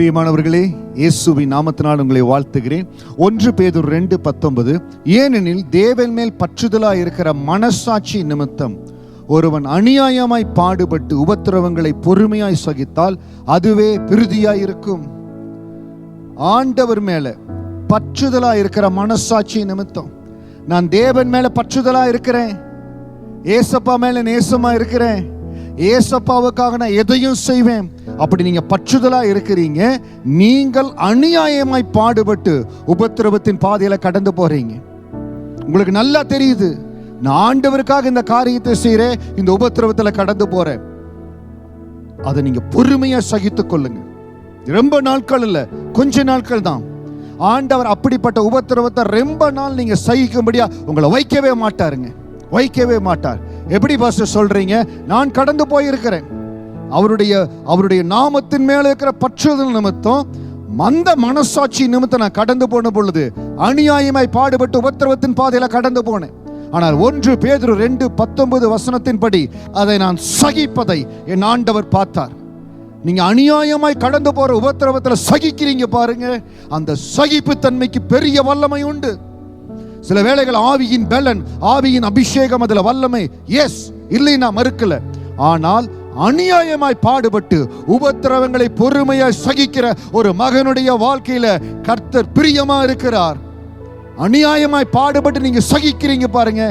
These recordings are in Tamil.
பிரியமானவர்களே, இயேசுவின் நாமத்தினால் உங்களை வாழ்த்துகிறேன். 1 பேதுரு 2:19, ஏனெனில் தேவன் மேல் பற்றுதலாய் இருக்கிற மனசாட்சி நிமித்தம் ஒருவன் அநியாயமாய் பாடுபட்டு உபத்திரவங்களை பொறுமையாய் சகித்தால் அதுவே பிரிதியாய் இருக்கும். ஆண்டவர் மேல பற்றுதலா இருக்கிற மனசாட்சி நிமித்தம், நான் தேவன் மேல பற்றுதலா இருக்கிறேன், ஏசப்பா மேல நேசமா இருக்கிறேன், ஏசப்பாவுக்காக நான் எதையும் செய்வேன், அப்படி நீங்க பற்றுதலா இருக்கிறீங்க. நீங்கள் அநியாயமாய் பாடுபட்டு உபத்திரவத்தின் பாதையில கடந்து போறீங்க. உங்களுக்கு நல்லா தெரியுது, நான் ஆண்டவருக்காக இந்த காரியத்தை செய்றேன், இந்த உபத்திரவத்துல கடந்து போறேன். அதை நீங்க பொறுமையா சகித்துக் கொள்ளுங்க. ரொம்ப நாட்கள் இல்ல, கொஞ்ச நாட்கள் தான். ஆண்டவர் அப்படிப்பட்ட உபத்திரவத்தை ரொம்ப நாள் நீங்க சகிக்கும்படியா உங்களை வைக்கவே மாட்டாருங்க, வைக்கவே மாட்டார். எப்படி பாஸ்டர் சொல்றீங்க? நான் கடந்து போயிருக்கிறேன். அவருடைய நாமத்தின் மேல இருக்கிற பற்றுதல் நிமித்தம், அந்த மனசாட்சி நிமித்தம் நான் கடந்து போன பொழுது அநியாயமாய் பாடுபட்டு உபத்திரவத்தின் பாதையில கடந்து போனேன். ஆனால் 1 பேதுரு 2:19 வசனத்தின்படி அதை நான் சகிப்பதை என் ஆண்டவர் பார்த்தார். நீங்க அநியாயமாய் கடந்து போற உபத்திரவத்துல சகிக்கிறீங்க பாருங்க, அந்த சகிப்பு தன்மைக்கு பெரிய வல்லமை உண்டு. சில வேளைகள் ஆவியின் பலன், ஆவியின் அபிஷேகம், அதுல வல்லமை எஸ் இல்லை, நான் மறுக்கல. ஆனால் அநியாயமாய் பாடுபட்டு உபத்திரவங்களை பொறுமையாய் சகிக்கிற ஒரு மகனுடைய வாழ்க்கையில கர்த்தர் பிரியமா இருக்கிறார். அநியாயமாய் பாடுபட்டு நீங்க சகிக்கிறீங்க பாருங்க.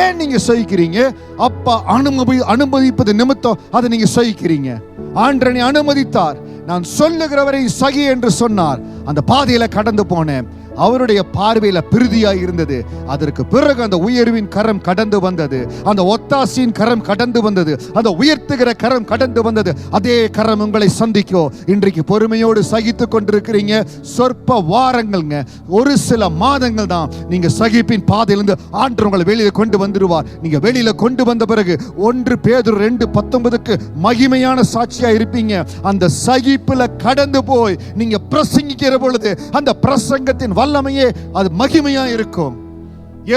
ஏன் நீங்க சகிக்கிறீங்க? அப்பா அனுமதிப்பது நிமித்தம் அதை நீங்க சகிக்கிறீங்க. ஆண்டவனை அனுமதித்தார், நான் சொல்லுகிறவரை சகி என்று சொன்னார். அந்த பாதையில கடந்து போனேன். அவருடைய பார்வையில பிரிதியாய் இருந்தது. அதற்கு பிறகு அந்த உயர்வின் கரம் கடந்து வந்தது, அந்த ஒத்தாசியின் கரம் கடந்து வந்தது, அந்த உயர்த்துகிற கரம் கடந்து வந்தது. அதே கரம் உங்களை சந்திக்கும். இன்றைக்கு பொறுமையோடு சகித்துக் கொண்டிருக்கிறீங்க. சொற்ப வாரங்கள்ங்க, ஒரு சில மாதங்கள் தான். நீங்க சகிப்பின் பாதையிலிருந்து ஆண்டவர் உங்களை வெளியில கொண்டு வந்துடுவார். நீங்க வெளியில கொண்டு வந்த பிறகு 1 பேதுரு 2:19க்கு மகிமையான சாட்சியா இருப்பீங்க. அந்த சகிப்புல கடந்து போய் நீங்க பிரசங்கிக்கிற பொழுது அந்த பிரசங்கத்தின் வல்லமையே அது மகிமையா இருக்கும்.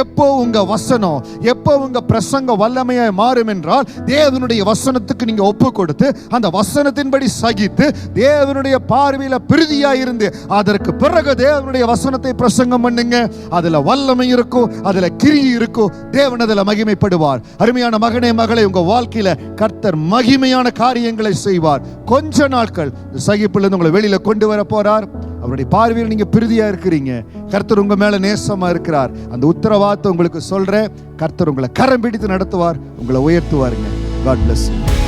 எப்போ உங்க வசனம், எப்போ உங்க பிரசங்க வல்லமையாய் மாறும் என்றால், தேவனுடைய வசனத்துக்கு நீங்க ஒப்பு கொடுத்து அந்த வசனத்தின்படி சகித்து தேவனுடைய பார்வையில பிரிதியாய் இருந்து அதற்கு பிறகு தேவனுடைய வசனத்தை பிரசங்கம் பண்ணுங்க. அதுல வல்லமை இருக்கும், அதுல கிரியை இருக்கும், தேவன் அதுல மகிமைப்படுவார். அருமையான மகனே, மகளே, உங்க வாழ்க்கையில கர்த்தர் மகிமையான காரியங்களை செய்வார். கொஞ்ச நாட்கள் சகிப்பிலிருந்து உங்களை வெளியில கொண்டு வர போறார். அவருடைய பார்வையில் நீங்க பிரிதியா இருக்கிறீங்க. கர்த்தர் உங்க மேல நேசமா இருக்கிறார். அந்த உத்தரவாதத்தை உங்களுக்கு சொல்றேன். கர்த்தர் உங்களை கரம் பிடித்து நடத்துவார், உங்களை உயர்த்துவாருங்க. God bless you.